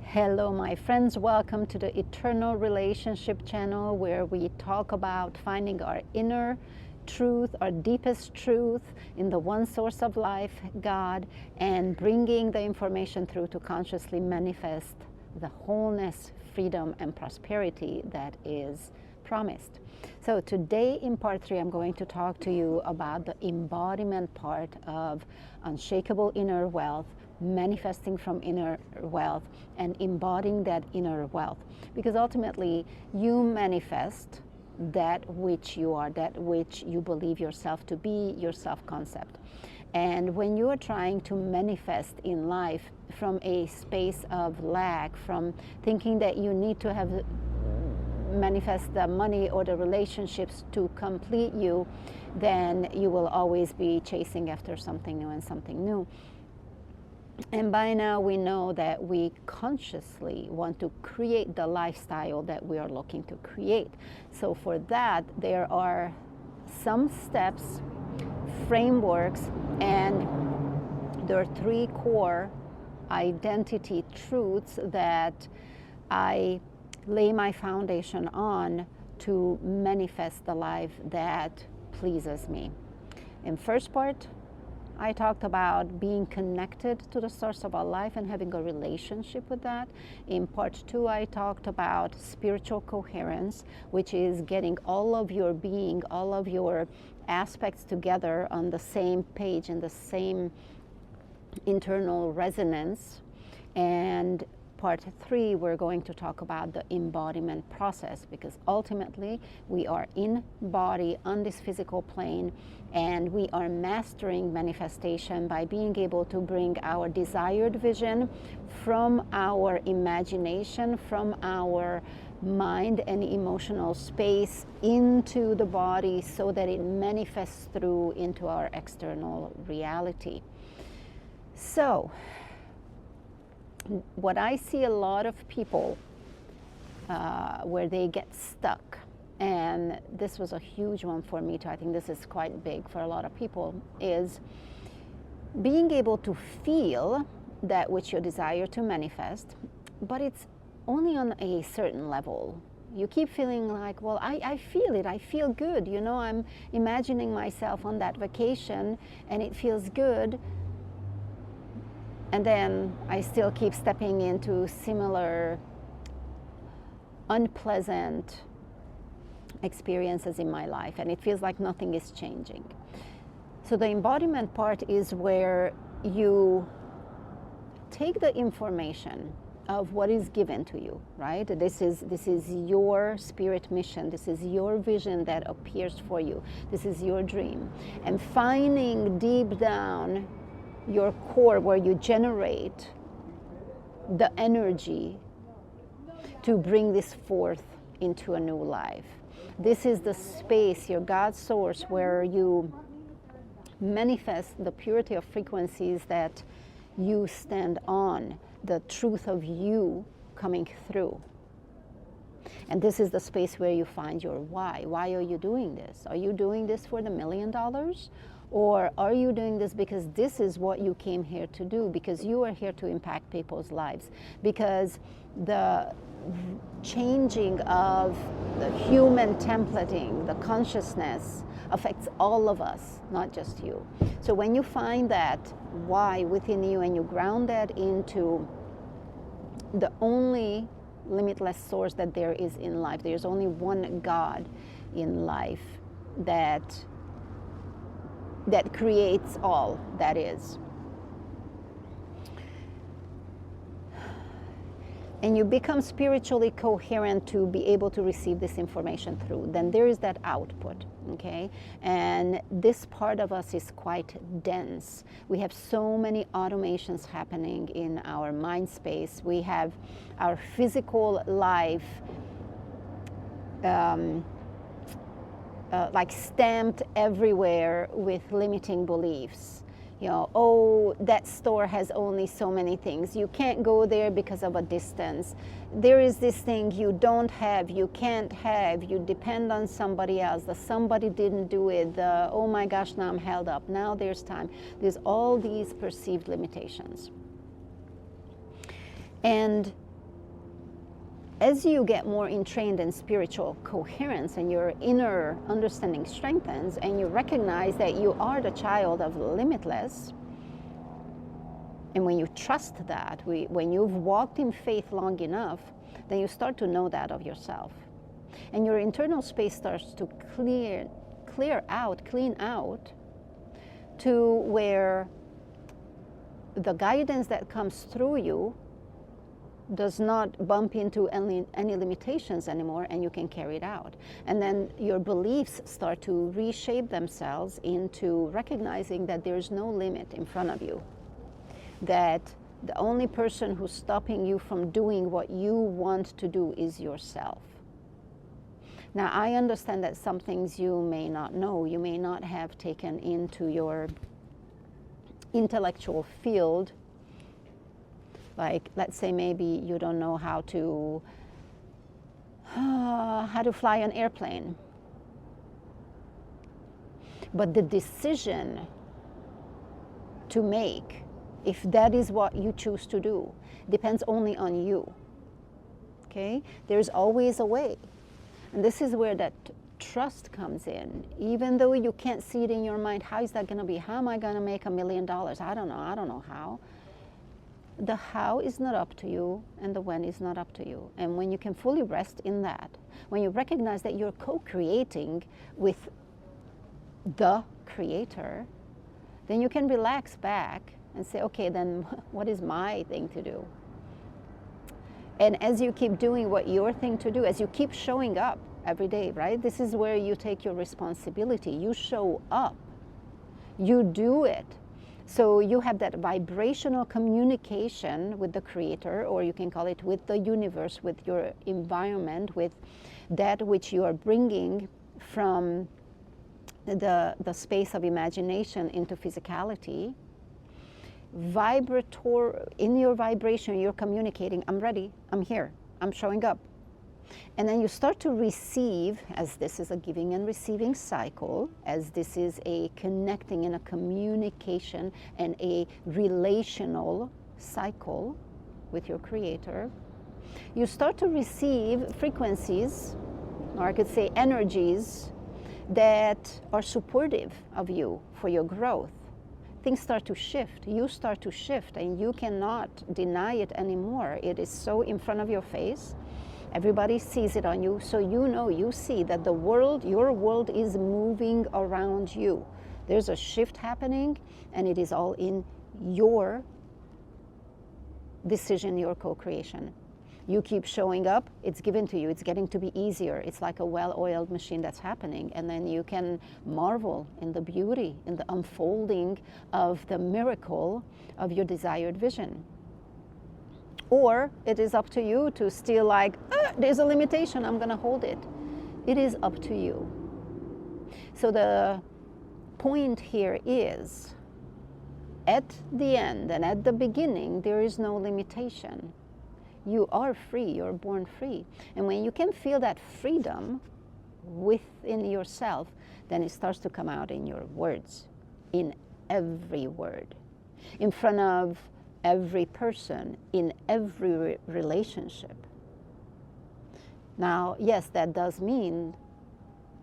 Hello, my friends. Welcome to the Eternal Relationship channel, where we talk about finding our inner truth, our deepest truth in the one source of life, God, and bringing the information through to consciously manifest the wholeness, freedom, and prosperity that is promised. So today in part 3, I'm going to talk to you about the embodiment part of unshakable inner wealth, manifesting from inner wealth, and embodying that inner wealth. Because ultimately, you manifest that which you are, that which you believe yourself to be, your self-concept. And when you are trying to manifest in life from a space of lack, from thinking that you need to have manifest the money or the relationships to complete you, then you will always be chasing after something new and something new. And by now we know that we consciously want to create the lifestyle that we are looking to create. So for that, there are some steps, frameworks, and there are 3 core identity truths that I lay my foundation on to manifest the life that pleases me. In first part, I talked about being connected to the source of our life and having a relationship with that. In part 2, I talked about spiritual coherence, which is getting all of your being, all of your aspects together on the same page, in the same internal resonance. And part 3, we're going to talk about the embodiment process, because ultimately we are in body on this physical plane, and we are mastering manifestation by being able to bring our desired vision from our imagination, from our mind and emotional space into the body, so that it manifests through into our external reality. So what I see a lot of people where they get stuck, and this was a huge one for me too, I think this is quite big for a lot of people, is being able to feel that which you desire to manifest, but it's only on a certain level. You keep feeling like, well, I feel it, I feel good, you know, I'm imagining myself on that vacation and it feels good. And then I still keep stepping into similar unpleasant experiences in my life, and it feels like nothing is changing. So the embodiment part is where you take the information of what is given to you, right? This is your spirit mission. This is your vision that appears for you. This is your dream. And finding deep down your core, where you generate the energy to bring this forth into a new life. This is the space, your God source, where you manifest the purity of frequencies that you stand on, the truth of you coming through. And this is the space where you find your why. Why are you doing this? Are you doing this for the $1 million? Or are you doing this because this is what you came here to do, because you are here to impact people's lives, because the changing of the human templating, the consciousness, affects all of us, not just you. So when you find that why within you and you ground that into the only limitless source that there is in life, there's only one God in life that creates all that is. And you become spiritually coherent to be able to receive this information through, then there is that output, okay? And this part of us is quite dense. We have so many automations happening in our mind space. We have our physical life like stamped everywhere with limiting beliefs. You know, oh, that store has only so many things. You can't go there because of a distance. There is this thing you don't have, you can't have, you depend on somebody else. The somebody didn't do it. The, oh my gosh, now I'm held up. Now there's time. There's all these perceived limitations. And as you get more entrained in spiritual coherence and your inner understanding strengthens and you recognize that you are the child of limitless, and when you trust that, when you've walked in faith long enough, then you start to know that of yourself. And your internal space starts to clean out to where the guidance that comes through you does not bump into any limitations anymore, and you can carry it out. And then your beliefs start to reshape themselves into recognizing that there's no limit in front of you, that the only person who's stopping you from doing what you want to do is yourself. Now, I understand that some things you may not know, you may not have taken into your intellectual field. Like, let's say maybe you don't know how to fly an airplane. But the decision to make, if that is what you choose to do, depends only on you. Okay? There's always a way. And this is where that trust comes in. Even though you can't see it in your mind, how is that going to be? How am I going to make $1 million? I don't know how. The how is not up to you, and the when is not up to you. And when you can fully rest in that, when you recognize that you're co-creating with the creator, then you can relax back and say, okay, then what is my thing to do? And as you keep doing what your thing to do, as you keep showing up every day, right? This is where you take your responsibility. You show up. You do it. So you have that vibrational communication with the creator, or you can call it with the universe, with your environment, with that which you are bringing from the space of imagination into physicality. In your vibration, you're communicating, I'm ready, I'm here, I'm showing up. And then you start to receive, as this is a giving and receiving cycle, as this is a connecting and a communication and a relational cycle with your creator. You start to receive frequencies, or I could say energies, that are supportive of you for your growth. Things start to shift, you start to shift, and you cannot deny it anymore. It is so in front of your face. Everybody sees it on you, so you know, you see that the world, your world is moving around you. There's a shift happening, and it is all in your decision, your co-creation. You keep showing up, it's given to you, it's getting to be easier. It's like a well-oiled machine that's happening, and then you can marvel in the beauty, in the unfolding of the miracle of your desired vision. Or it is up to you to still like, there's a limitation, I'm gonna hold it. It is up to you. So the point here is, at the end and at the beginning, there is no limitation. You are free, you're born free. And when you can feel that freedom within yourself, then it starts to come out in your words, in every word, in front of every person, in every relationship. Now, yes, that does mean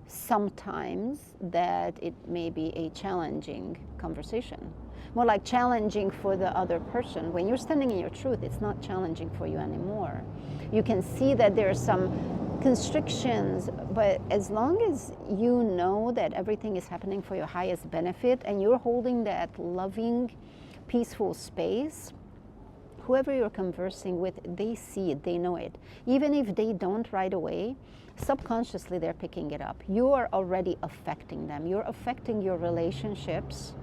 sometimes that it may be a challenging conversation. More like challenging for the other person. When you're standing in your truth, it's not challenging for you anymore. You can see that there are some constrictions, but as long as you know that everything is happening for your highest benefit and you're holding that loving, peaceful space, whoever you're conversing with, they see it, they know it. Even if they don't right away, subconsciously they're picking it up. You are already affecting them. You're affecting your relationships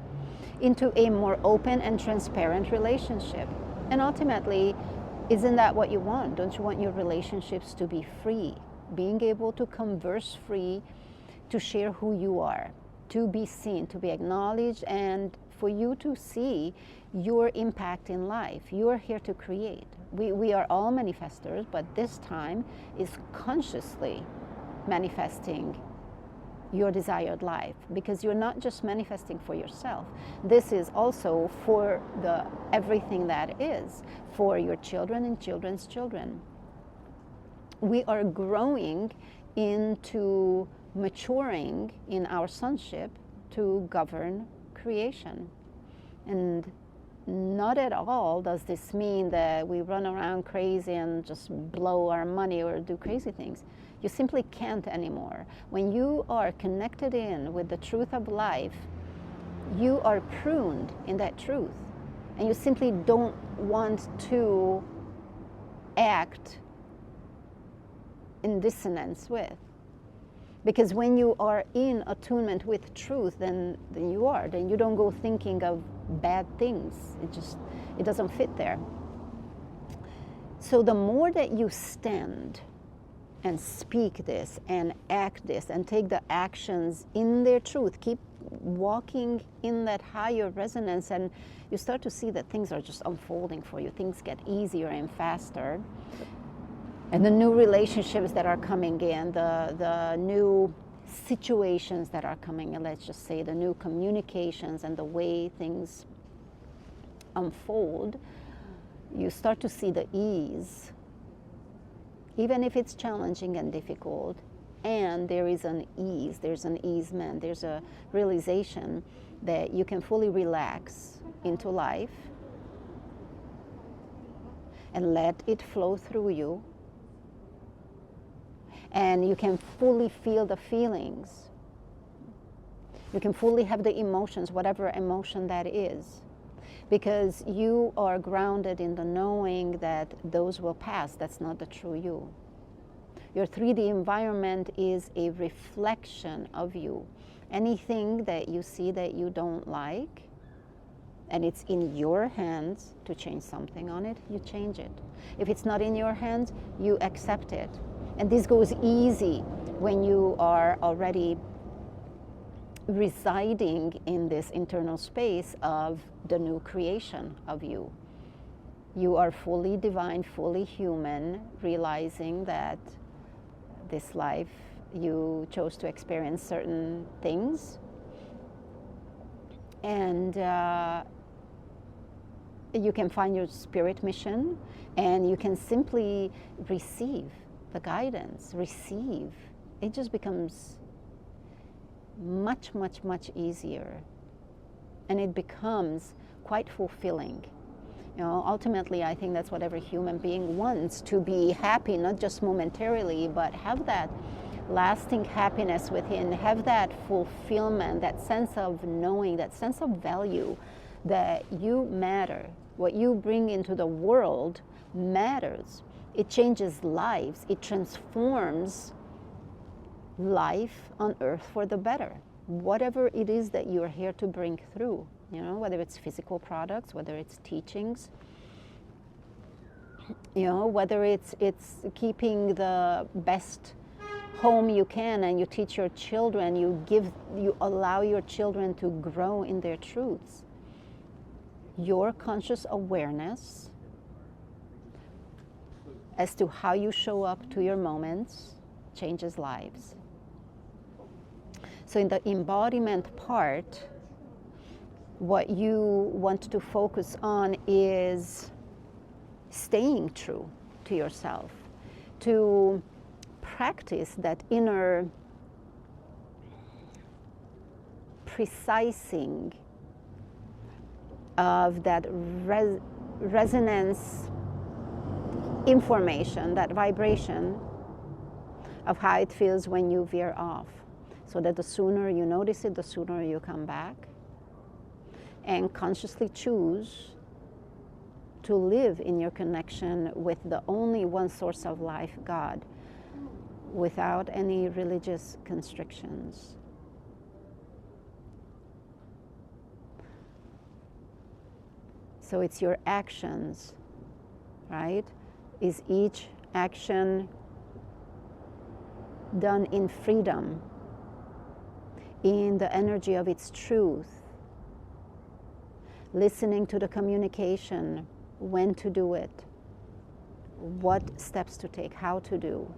into a more open and transparent relationship. And ultimately, isn't that what you want? Don't you want your relationships to be free? Being able to converse free, to share who you are, to be seen, to be acknowledged, and for you to see your impact in life. You are here to create. We are all manifestors, but this time is consciously manifesting your desired life, because you're not just manifesting for yourself. This is also for the everything that is, for your children and children's children. We are growing into maturing in our sonship to govern creation. And not at all does this mean that we run around crazy and just blow our money or do crazy things. You simply can't anymore. When you are connected in with the truth of life, you are pruned in that truth. And you simply don't want to act in dissonance with. Because when you are in attunement with truth, then you don't go thinking of bad things. It doesn't fit there. So the more that you stand and speak this and act this and take the actions in their truth, keep walking in that higher resonance, and you start to see that things are just unfolding for you. Things get easier and faster. And the new relationships that are coming in, the new situations that are coming in, let's just say the new communications and the way things unfold, you start to see the ease, even if it's challenging and difficult. And there is an ease, there's an easement, there's a realization that you can fully relax into life and let it flow through you. And you can fully feel the feelings. You can fully have the emotions, whatever emotion that is. Because you are grounded in the knowing that those will pass. That's not the true you. Your 3D environment is a reflection of you. Anything that you see that you don't like, and it's in your hands to change something on it, you change it. If it's not in your hands, you accept it. And this goes easy when you are already residing in this internal space of the new creation of you. You are fully divine, fully human, realizing that this life you chose to experience certain things. And you can find your spirit mission, and you can simply receive the guidance, receive. It just becomes much, much, much easier. And it becomes quite fulfilling. You know, ultimately, I think that's what every human being wants, to be happy, not just momentarily, but have that lasting happiness within, have that fulfillment, that sense of knowing, that sense of value, that you matter. What you bring into the world matters. It changes lives. It transforms life on earth for the better. Whatever it is that you're here to bring through, you know, whether it's physical products, whether it's teachings, you know, whether it's keeping the best home you can, and you teach your children, you allow your children to grow in their truths. Your conscious awareness as to how you show up to your moments changes lives. So in the embodiment part, what you want to focus on is staying true to yourself, to practice that inner precising of that resonance information, that vibration of how it feels when you veer off, so that the sooner you notice it, the sooner you come back and consciously choose to live in your connection with the only one source of life, God, without any religious constrictions. So it's your actions, right? Is each action done in freedom, in the energy of its truth, listening to the communication, when to do it, what steps to take, how to do,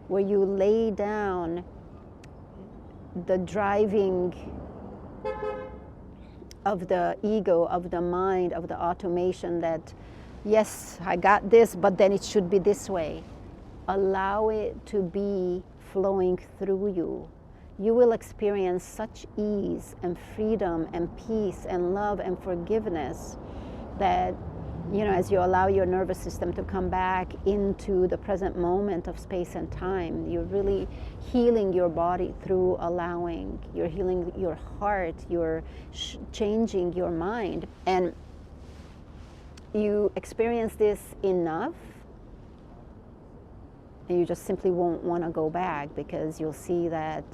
where you lay down the driving of the ego, of the mind, of the automation that, yes, I got this, but then it should be this way. Allow it to be flowing through you. You will experience such ease and freedom and peace and love and forgiveness that, as you allow your nervous system to come back into the present moment of space and time, you're really healing your body through allowing. You're healing your heart, you're changing your mind. And you experience this enough, and you just simply won't want to go back, because you'll see that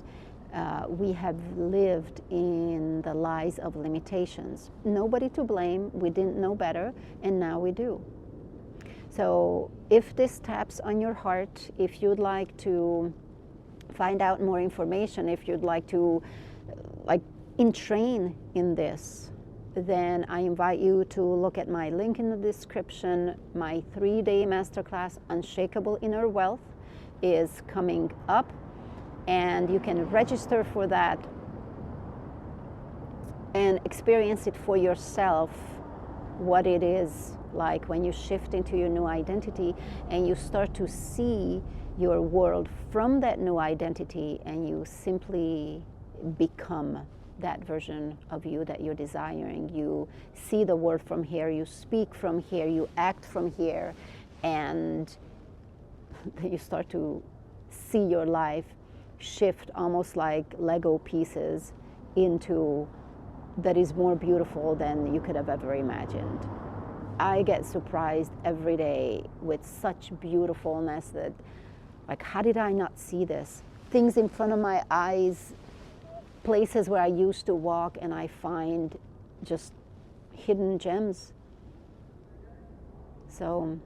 we have lived in the lies of limitations. Nobody to blame. We didn't know better, and now we do. So if this taps on your heart, if you'd like to find out more information, if you'd like to entrain in this, then I invite you to look at my link in the description. My 3-day masterclass, Unshakable Inner Wealth, is coming up, and you can register for that and experience it for yourself, what it is like when you shift into your new identity and you start to see your world from that new identity, and you simply become that version of you that you're desiring. You see the world from here, you speak from here, you act from here, and you start to see your life shift almost like Lego pieces into that is more beautiful than you could have ever imagined. I get surprised every day with such beautifulness that, how did I not see this? Things in front of my eyes, places where I used to walk, and I find just hidden gems. So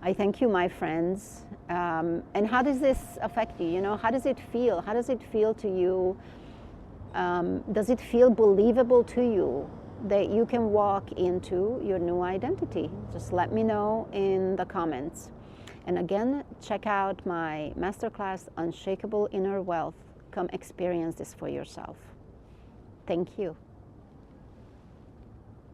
I thank you, my friends. And how does this affect you? How does it feel? How does it feel to you? Does it feel believable to you that you can walk into your new identity? Just let me know in the comments. And again, check out my masterclass, Unshakable Inner Wealth. Come experience this for yourself. Thank you.